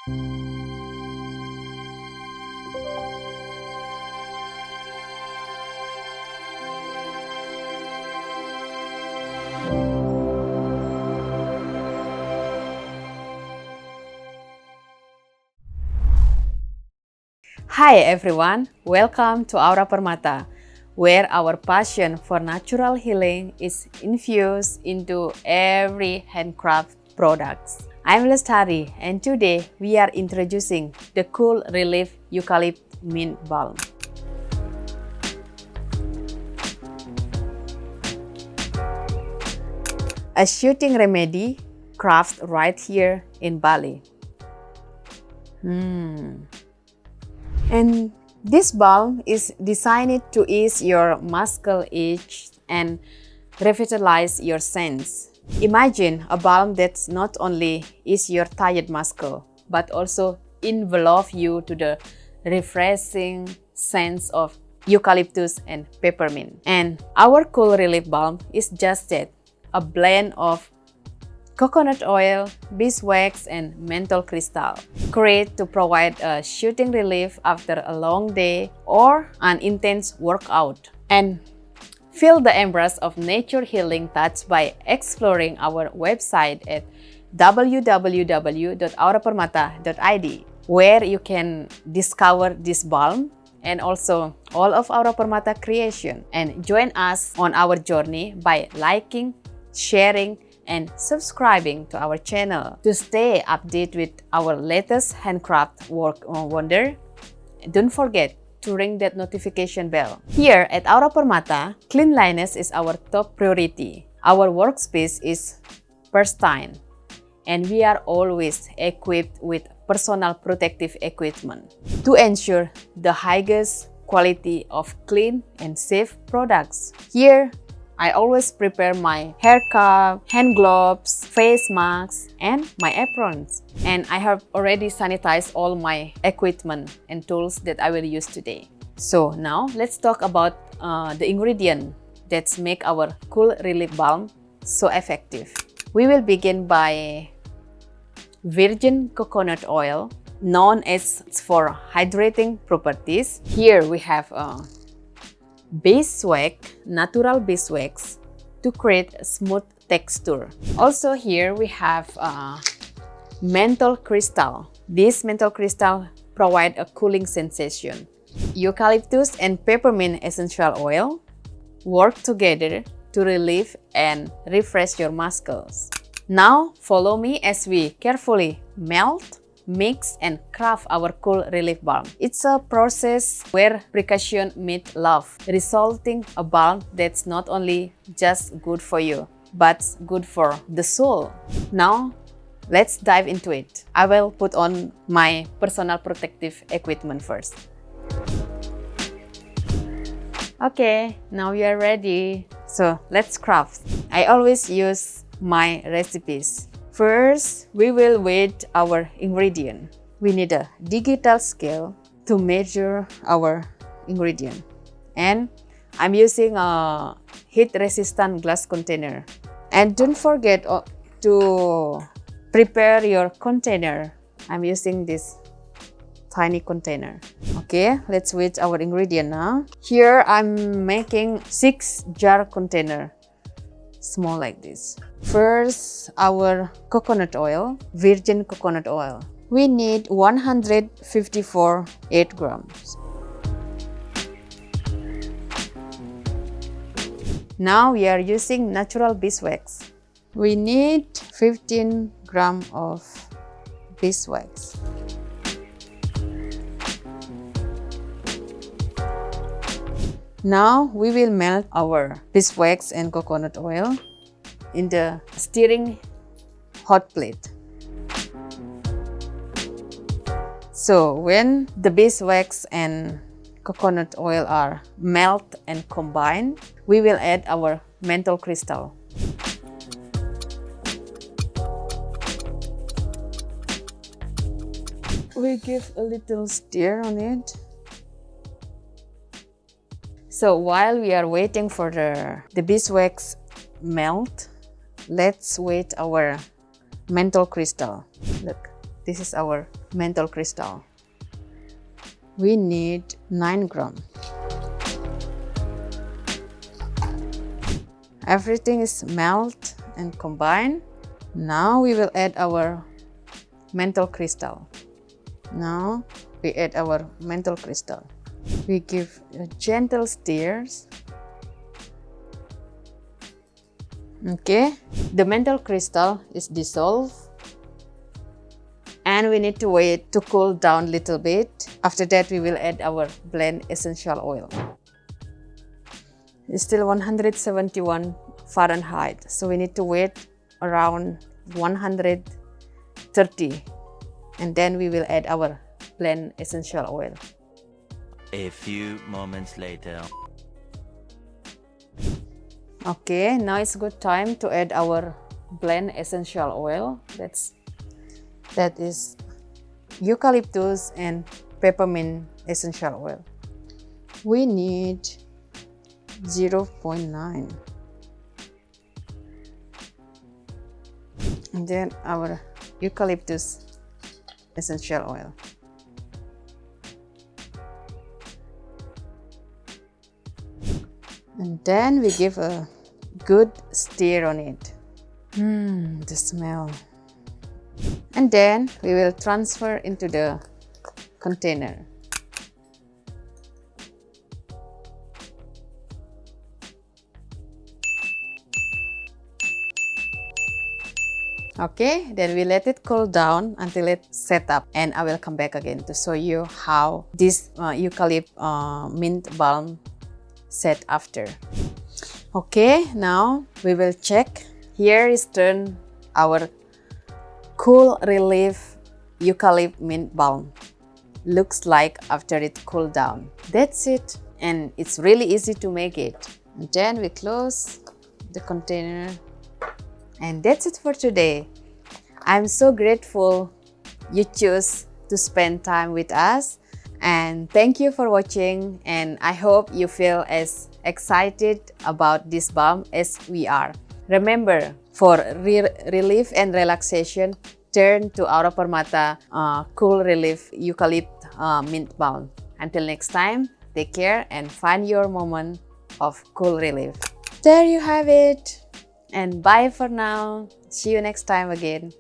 Hi everyone, welcome to Aura Permata, where our passion for natural healing is infused into every handcraft products. I'm Lestari, and today we are introducing the Cool Relief Eucalypt Mint Balm. A soothing remedy crafted right here in Bali. And this balm is designed to ease your muscle itch and revitalize your sense. Imagine a balm that's not only ease your tired muscle, but also envelop you to the refreshing sense of eucalyptus and peppermint. And our Cool Relief Balm is just that, a blend of coconut oil, beeswax, and menthol crystal, created to provide a soothing relief after a long day or an intense workout. And feel the embrace of nature healing touch by exploring our website at www.aurapermata.id, where you can discover this balm and also all of Aura Permata creation. And join us on our journey by liking, sharing, and subscribing to our channel to stay updated with our latest handcraft work wonder. Don't forget to ring that notification bell. Here at Aura Permata, cleanliness is our top priority. Our workspace is pristine, and we are always equipped with personal protective equipment to ensure the highest quality of clean and safe products. Here, I always prepare my hair cap, hand gloves, face masks, and my aprons. And I have already sanitized all my equipment and tools that I will use today. So now let's talk about the ingredient that make our Cool Relief Balm so effective. We will begin by virgin coconut oil, known as for hydrating properties. Here we have beeswax, natural beeswax, to create a smooth texture. Also here we have menthol crystal. This menthol crystal provide a cooling sensation. Eucalyptus and peppermint essential oil work together to relieve and refresh your muscles. Now follow me as we carefully melt, mix, and craft our Cool Relief Balm. It's a process where precaution meets love, resulting a balm that's not only just good for you, but good for the soul. Now, let's dive into it. I will put on my personal protective equipment first. Okay, now we are ready. So, let's craft. I always use my recipes. First, we will weigh our ingredient. We need a digital scale to measure our ingredient. And I'm using a heat-resistant glass container. And don't forget to prepare your container. I'm using this tiny container. Okay, let's weigh our ingredient now. Here, I'm making 6-jar container. Small like this. First, our coconut oil, virgin coconut oil. We need 154 8 grams. Now we are using natural beeswax. We need 15 grams of beeswax. Now we will melt our beeswax and coconut oil in the stirring hot plate. So when the beeswax and coconut oil are melt and combined, we will add our menthol crystal. We give a little stir on it. So while we are waiting for the beeswax melt, let's wait our menthol crystal. Look, this is our menthol crystal. We need 9 grams. Everything is melt and combined. Now we will add our menthol crystal. Now we add our menthol crystal. We give a gentle stirrs. Okay, the menthol crystal is dissolved and we need to wait to cool down a little bit. After that, we will add our blend essential oil. It's still 171 Fahrenheit, so we need to wait around 130 and then we will add our blend essential oil. A few moments later. Okay, now it's good time to add our blend essential oil. That is eucalyptus and peppermint essential oil. We need 0.9. And then our eucalyptus essential oil. And then we give a good stir on it. The smell. And then we will transfer into the container. Okay, then we let it cool down until it set up, and I will come back again to show you how this eucalypt mint balm set after. Okay, now we will check. Here is turn our Cool Relief Eucalypt Mint Balm. Looks like after it cooled down. That's it, and it's really easy to make it. And then we close the container, and that's it for today. I'm so grateful you choose to spend time with us, and thank you for watching, and I hope you feel as excited about this balm as we are. Remember, for relief and relaxation, turn to Aura Permata Cool Relief Eucalypt Mint Balm. Until next time, take care and find your moment of cool relief. There you have it, and bye for now. See you next time again.